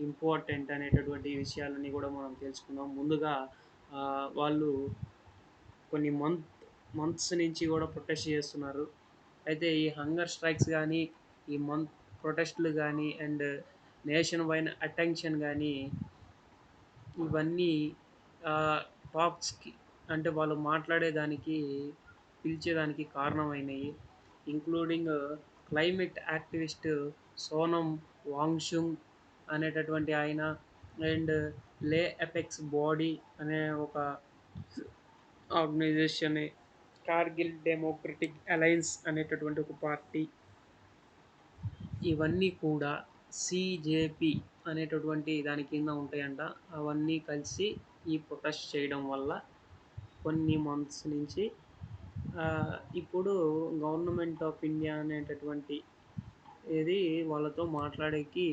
Important అనేటటువంటి విషయాలన్నీ కూడా మనం తెలుసుకుందాం. ముందుగా వాళ్ళు కొన్ని మంత్స్ నుంచి కూడా ప్రొటెస్ట్ చేస్తున్నారు. అయితే ఈ హంగర్ స్ట్రైక్స్ గానీ, ఈ ప్రొటెస్ట్‌లు గానీ అండ్ నేషన్ వైడ్ అటెన్షన్ గానీ ఇవన్నీ ఆహ్, టాక్స్‌కి అంటే వాళ్ళు మాట్లాడేదానికి, పిలిచేదానికి కారణమైనయి. Including climate activist Sonam Wangchuk అనేటటువంటి ఆయన అండ్ లే అపెక్స్ బాడీ అనే ఒక ఆర్గనైజేషన్, కార్గిల్ డెమోక్రటిక్ అలయన్స్ అనేటటువంటి ఒక పార్టీ, ఇవన్నీ కూడా సీజేపీ అనేటటువంటి దాని కింద ఉంటాయంట. అవన్నీ కలిసి ఈ ప్రొటెస్ట్ చేయడం వల్ల కొన్ని మంత్స్ నుంచి ఇప్పుడు గవర్నమెంట్ ఆఫ్ ఇండియా అనేటటువంటి ఇది వాళ్ళతో మాట్లాడేకి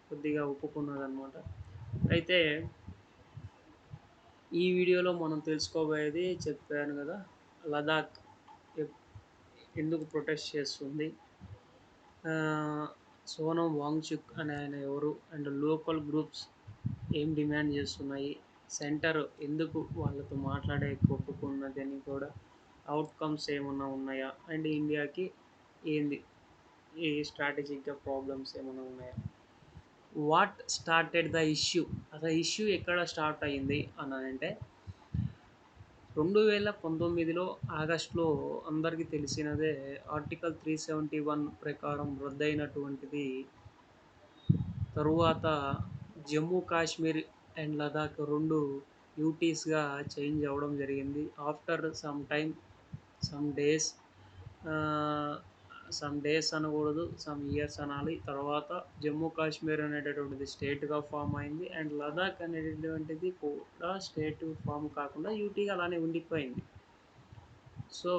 కొద్దిగా ఒప్పుకున్నదనమాట. అయితే ఈ వీడియోలో మనం తెలుసుకోబోయేది చెప్పాను కదా, లదాఖ్ ఎప్ ఎందుకు ప్రొటెస్ట్ చేస్తుంది, సోనం వాంగ్‌చుక్ అనే ఆయన ఎవరు, అండ్ లోకల్ గ్రూప్స్ ఏం డిమాండ్ చేస్తున్నాయి, సెంటర్ ఎందుకు వాళ్ళతో మాట్లాడేకి ఒప్పుకున్నదని కూడా, అవుట్కమ్స్ ఏమన్నా ఉన్నాయా, అండ్ ఇండియాకి ఏంది ఈ స్ట్రాటజిక్‌గా ప్రాబ్లమ్స్ ఏమైనా ఉన్నాయా. వాట్ స్టార్టెడ్ ద ఇష్యూ, అసలు ఇష్యూ ఎక్కడ స్టార్ట్ అయ్యింది అని అంటే 2019లో ఆగస్టులో అందరికీ తెలిసినదే, ఆర్టికల్ 371 ప్రకారం రద్దయినటువంటిది. తరువాత జమ్మూ కాశ్మీర్ అండ్ లదాఖ్ 2 యూటీస్‌గా చేంజ్ అవ్వడం జరిగింది. After some days, some days అనకూడదు, సమ్ ఇయర్స్ అనాలి. తర్వాత జమ్మూ కాశ్మీర్ అనేటటువంటిది స్టేట్‌గా ఫామ్ అయింది. అండ్ లదాఖ్ అనేటటువంటిది కూడా స్టేట్ ఫామ్ కాకుండా యూటీగా అలానే ఉండిపోయింది. సో,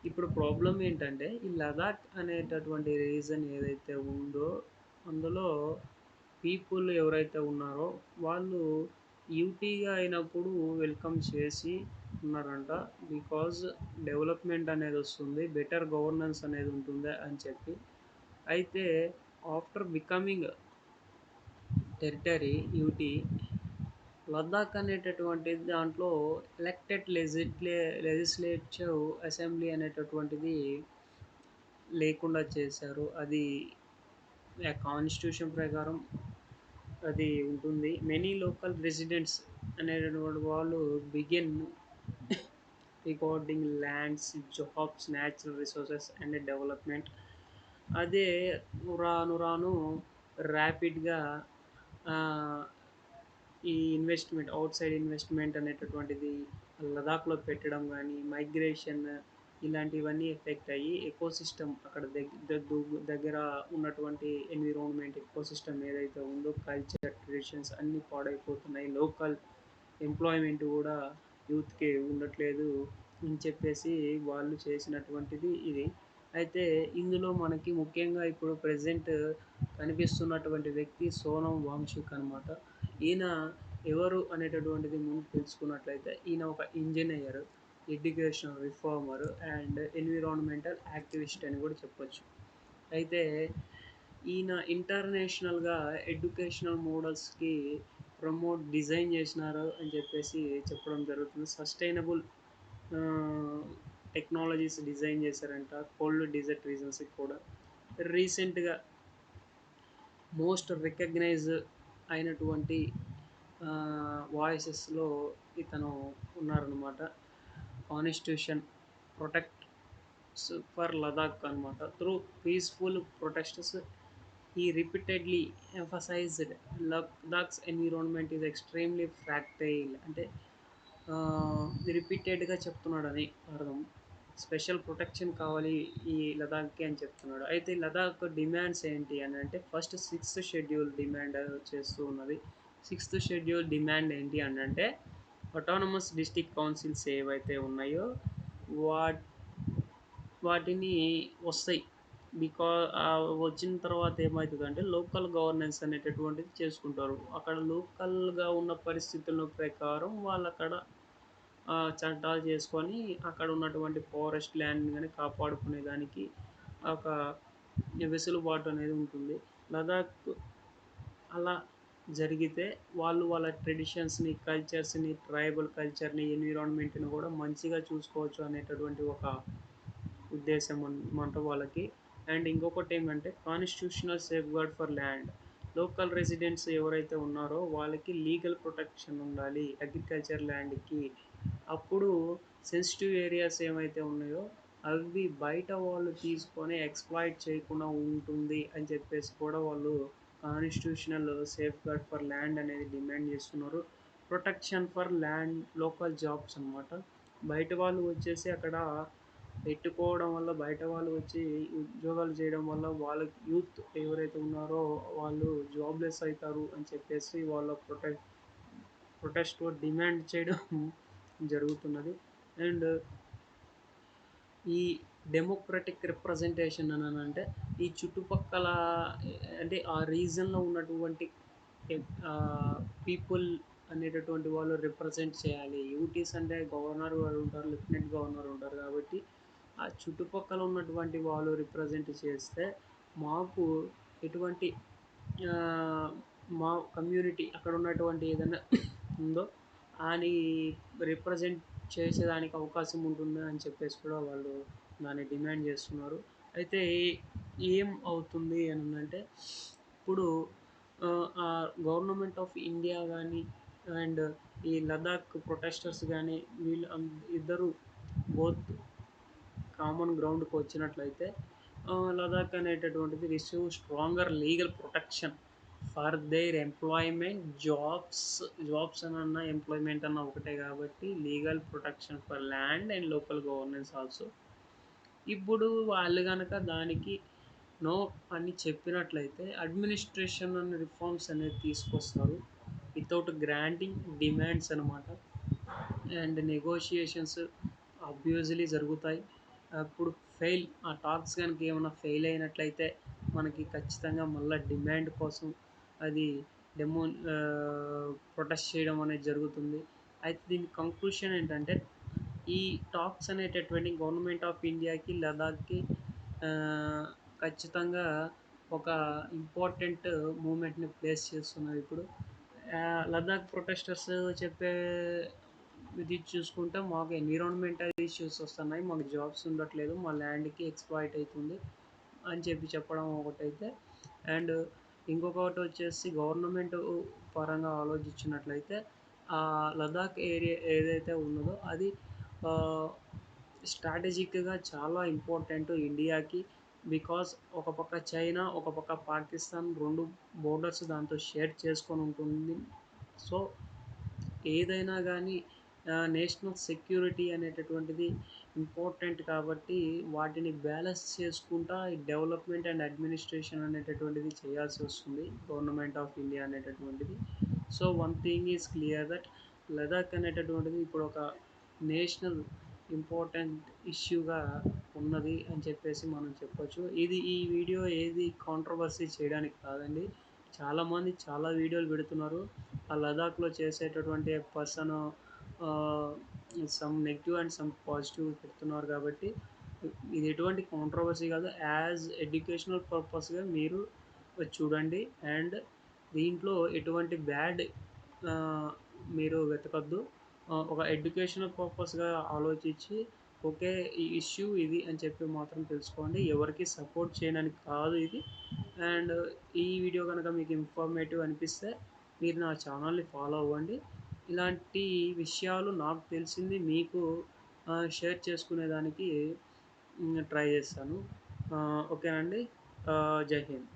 ఇప్పుడు ప్రాబ్లమ్ ఏంటంటే, ఈ లదాఖ్ అనేటటువంటి రీజన్ ఏదైతే ఉందో, అందులో పీపుల్ ఎవరైతే ఉన్నారో వాళ్ళు యూటీగా అయినప్పుడు వెల్కమ్ చేసి ఉన్నారంట. బికాజ్ డెవలప్మెంట్ అనేది వస్తుంది, బెటర్ గవర్నెన్స్ అనేది ఉంటుంది అని చెప్పి. అయితే after becoming territory UT, Ladakh అనేటటువంటి దాంట్లో ఎలక్టెడ్ లెజిస్లేటివ్ అసెంబ్లీ అనేటటువంటిది లేకుండా చేశారు. అది కాన్స్టిట్యూషన్ ప్రకారం అది ఉంటుంది. మెనీ లోకల్ రెసిడెంట్స్ అనేటటువంటి వాళ్ళు begin recording lands, jobs, natural resources and development. అదే రాను రాను ర్యాపిడ్గా ఈ ఇన్వెస్ట్మెంట్, అవుట్ సైడ్ ఇన్వెస్ట్మెంట్ అనేటటువంటిది లదాఖ్లో పెట్టడం కానీ, మైగ్రేషన్ ఇలాంటివన్నీ ఎఫెక్ట్ అయ్యి ఎకోసిస్టమ్ అక్కడ దగ్గర ఉన్నటువంటి ఎన్విరాన్మెంట్ ఎకోసిస్టమ్ ఏదైతే ఉందో, కల్చర్ ట్రెడిషన్స్ అన్నీ పాడైపోతున్నాయి. లోకల్ ఎంప్లాయ్మెంట్ కూడా యూత్కి ఉండట్లేదు అని చెప్పేసి వాళ్ళు చేసినటువంటిది ఇది. అయితే ఇందులో మనకి ముఖ్యంగా ఇప్పుడు ప్రెజెంట్ కనిపిస్తున్నటువంటి వ్యక్తి సోనం వాంగ్‌చుక్ అనమాట. ఈయన ఎవరు అనేటటువంటిది ముందు తెలుసుకున్నట్లయితే, ఈయన ఒక engineer, educational reformer and environmental activist అని కూడా చెప్పొచ్చు. అయితే ఈయన ఇంటర్నేషనల్గా ఎడ్యుకేషనల్ మోడల్స్కి డిజైన్ చేసినారు అని చెప్పేసి చెప్పడం జరుగుతుంది. సస్టైనబుల్ టెక్నాలజీస్ డిజైన్ చేశారంట, కోల్డ్ డిజర్ట్ రీజన్స్కి కూడా. రీసెంట్గా మోస్ట్ రికగ్నైజ్ అయినటువంటి వాయిసెస్లో ఇతను ఉన్నారనమాట. కాన్స్టిట్యూషన్ ప్రొటెక్ట్ ఫర్ లదాఖ్ అనమాట. Through peaceful protests he repeatedly emphasized Ladakh's environment is extremely fragile. అంటే రిపీటెడ్గా చెప్తున్నాడని అర్థం. స్పెషల్ ప్రొటెక్షన్ కావాలి ఈ లదాఖ్కి అని చెప్తున్నాడు. అయితే లదాఖ్ డిమాండ్స్ ఏంటి అని అంటే, ఫస్ట్ 6th షెడ్యూల్ డిమాండ్ చేస్తూ ఉన్నది. 6th షెడ్యూల్ డిమాండ్ ఏంటి అని అంటే, అటానమస్ డిస్ట్రిక్ట్ కౌన్సిల్స్ ఏవైతే ఉన్నాయో వాటిని వస్తాయి. వచ్చిన తర్వాత ఏమవుతుందంటే, లోకల్ గవర్నెన్స్ అనేటటువంటిది చేసుకుంటారు. అక్కడ లోకల్గా ఉన్న పరిస్థితుల ప్రకారం వాళ్ళు అక్కడ చట్టాలు చేసుకొని అక్కడ ఉన్నటువంటి ఫారెస్ట్ ల్యాండ్ కానీ కాపాడుకునే దానికి ఒక వెసులుబాటు అనేది ఉంటుంది. లదాఖ్ అలా జరిగితే వాళ్ళు వాళ్ళ ట్రెడిషన్స్‌ని, కల్చర్స్‌ని, ట్రైబల్ కల్చర్‌ని, ఎన్విరాన్మెంట్‌ని గూడా మంచిగా చూసుకోవచ్చు అనేటటువంటి ఒక ఉద్దేశం అనమాట వాళ్ళకి. అండ్ ఇంకొకటేమంటే constitutional safeguard for land. Local residents ఎవరైతే ఉన్నారో వాళ్ళకి లీగల్ ప్రొటెక్షన్ ఉండాలి అగ్రికల్చర్ ల్యాండ్‌కి. అప్పుడు సెన్సిటివ్ ఏరియాస్ ఏమైతే ఉన్నాయో అవి బయట వాళ్ళు తీసుకొని ఎక్స్‌ప్లాయిట్ చేయకుండా ఉంటుంది అని చెప్పేసి కూడా వాళ్ళు కాన్స్టిట్యూషనల్ సేఫ్‌గార్డ్ ఫర్ ల్యాండ్ అనేది డిమాండ్ చేస్తున్నారు. Protection for land local jobs అనమాట. బయట వాళ్ళు వచ్చేసి అక్కడ పెట్టుకోవడం వల్ల బయట వాళ్ళు వచ్చి ఉద్యోగాలు చేయడం వల్ల వాళ్ళకి యూత్ ఎవరైతే ఉన్నారో వాళ్ళు జాబ్‌లెస్ అయితారు అని చెప్పేసి వాళ్ళ ప్రొటెస్ట్‌లో డిమాండ్ చేయడం జరుగుతున్నది. అండ్ ఈ డెమోక్రటిక్ రిప్రజెంటేషన్ అననంటే ఈ చుట్టుపక్కల అంటే ఆ రీజన్‌లో ఉన్నటువంటి పీపుల్ అనేటటువంటి వాళ్ళు రిప్రజెంట్ చేయాలి. యూటీస్ అంటే గవర్నర్ గారు ఉంటారు, లెఫ్టినెంట్ గవర్నర్ ఉంటారు కాబట్టి ఆ చుట్టుపక్కల ఉన్నటువంటి వాళ్ళు రిప్రజెంట్ చేస్తే మాకు ఎటువంటి ఆహ్, మా కమ్యూనిటీ అక్కడ ఉన్నటువంటి ఏదైనా ఉందో అని రిప్రజెంట్ చేసేదానికి అవకాశం ఉంటుంది అని చెప్పేసి కూడా వాళ్ళు దాన్ని డిమాండ్ చేస్తున్నారు. అయితే ఏం అవుతుంది అనంటే ఇప్పుడు గవర్నమెంట్ ఆఫ్ ఇండియా గానీ అండ్ ఈ లదాఖ్ ప్రొటెస్టర్స్ గానీ వీళ్ళు ఇద్దరు బోత్ కామన్ గ్రౌండ్‌కి వచ్చినట్లయితే లదాఖ్ అనేటటువంటిది receive stronger legal protection for their employment, jobs అనన్నా, ఎంప్లాయ్‌మెంట్ అన్నా ఒకటే కాబట్టి legal protection for land and local governance also. ఇప్పుడు వాళ్ళు గనక దానికి నో అని చెప్పినట్లయితే అడ్మినిస్ట్రేషన్ అండ్ రిఫార్మ్స్ అనేది తీసుకొస్తారు. వితౌట్ గ్రాంటింగ్ డిమాండ్స్ అనమాట. అండ్ నెగోషియేషన్స్ ఆబ్వియస్లీ జరుగుతాయి. అప్పుడు ఆ టాక్స్ గనుక ఏమన్నా ఫెయిల్ అయినట్లయితే మనకి ఖచ్చితంగా మళ్ళా డిమాండ్ కోసం అది డెమో ప్రొటెస్ట్ చేయడం అనేది జరుగుతుంది. అయితే దీని కంక్లూషన్ ఏంటంటే ఈ టాక్స్ అనేటటువంటి గవర్నమెంట్ ఆఫ్ ఇండియాకి, లదాఖ్‌కి ఖచ్చితంగా ఒక ఇంపార్టెంట్ మూవ్‌మెంట్‌ని ప్లేస్ చేస్తున్నది ఇప్పుడు. లదాఖ్ ప్రొటెస్టర్స్ చెప్పే ఇది చూసుకుంటే మాకు ఎన్విరాన్మెంటల్ ఇష్యూస్ వస్తున్నాయి. మాకు జాబ్స్ ఉండట్లేదు. మా ల్యాండ్‌కి ఎక్స్‌ప్లాయిట్ అయితుంది అని చెప్పడం ఒకటైతే. అండ్ ఇంకొకటి వచ్చేసి గవర్నమెంట్ పరంగా ఆలోచించినట్లయితే లదాఖ్ ఏరియా ఏదైతే ఉన్నదో అది ఆహ్, స్ట్రాటజిక్‌గా చాలా ఇంపార్టెంట్ ఇండియాకి. బికాజ్ ఒక పక్క చైనా, ఒక పక్క పాకిస్తాన్ 2 బోర్డర్స్ దాంతో షేర్ చేసుకొని ఉంటుంది. సో ఏదైనా గానీ నేషనల్ సెక్యూరిటీ అనేటటువంటిది ఇంపార్టెంట్ కాబట్టి వాటిని బ్యాలెన్స్ చేసుకుంటా ఈ డెవలప్‌మెంట్ అండ్ అడ్మినిస్ట్రేషన్ అనేటటువంటిది చేయాల్సి వస్తుంది గవర్నమెంట్ ఆఫ్ ఇండియా అనేటటువంటిది. So, one thing is clear that Ladakh అనేటటువంటిది ఇప్పుడు ఒక నేషనల్ ఇంపార్టెంట్ ఇష్యూగా ఉన్నది అని చెప్పేసి మనం చెప్పొచ్చు. ఈ వీడియో ఏది కాంట్రోవర్సీ చేయడానికి కాదండి. చాలామంది చాలా వీడియోలు పెడుతున్నారు. ఆ లదాఖ్‌లో చేసేటటువంటి పర్సన్ ఆహ్, some negative and some positive పెడుతున్నారు కాబట్టి ఇది ఎటువంటి కాంట్రోవర్సీ కాదు. ఎడ్యుకేషనల్ పర్పస్‌గా మీరు చూడండి. అండ్ దీంట్లో ఎటువంటి ఆహ్, మీరు వెతకొద్దు. ఒక ఎడ్యుకేషనల్ పర్పస్‌గా ఆలోచించి ఓకే. ఈ ఇష్యూ ఇది అని చెప్పి మాత్రం తెలుసుకోండి. ఎవరికీ సపోర్ట్ చేయడానికి కాదు ఇది. అండ్ ఈ వీడియో గనక మీకు ఇన్ఫర్మేటివ్ అనిపిస్తే మీరు నా ఛానల్‌ని ఫాలో అవ్వండి. ఇలాంటి విషయాలు నాకు తెలిసింది మీకు షేర్ చేసుకునేదానికి ట్రై చేస్తాను. ఓకేనా అండి. జై హింద్.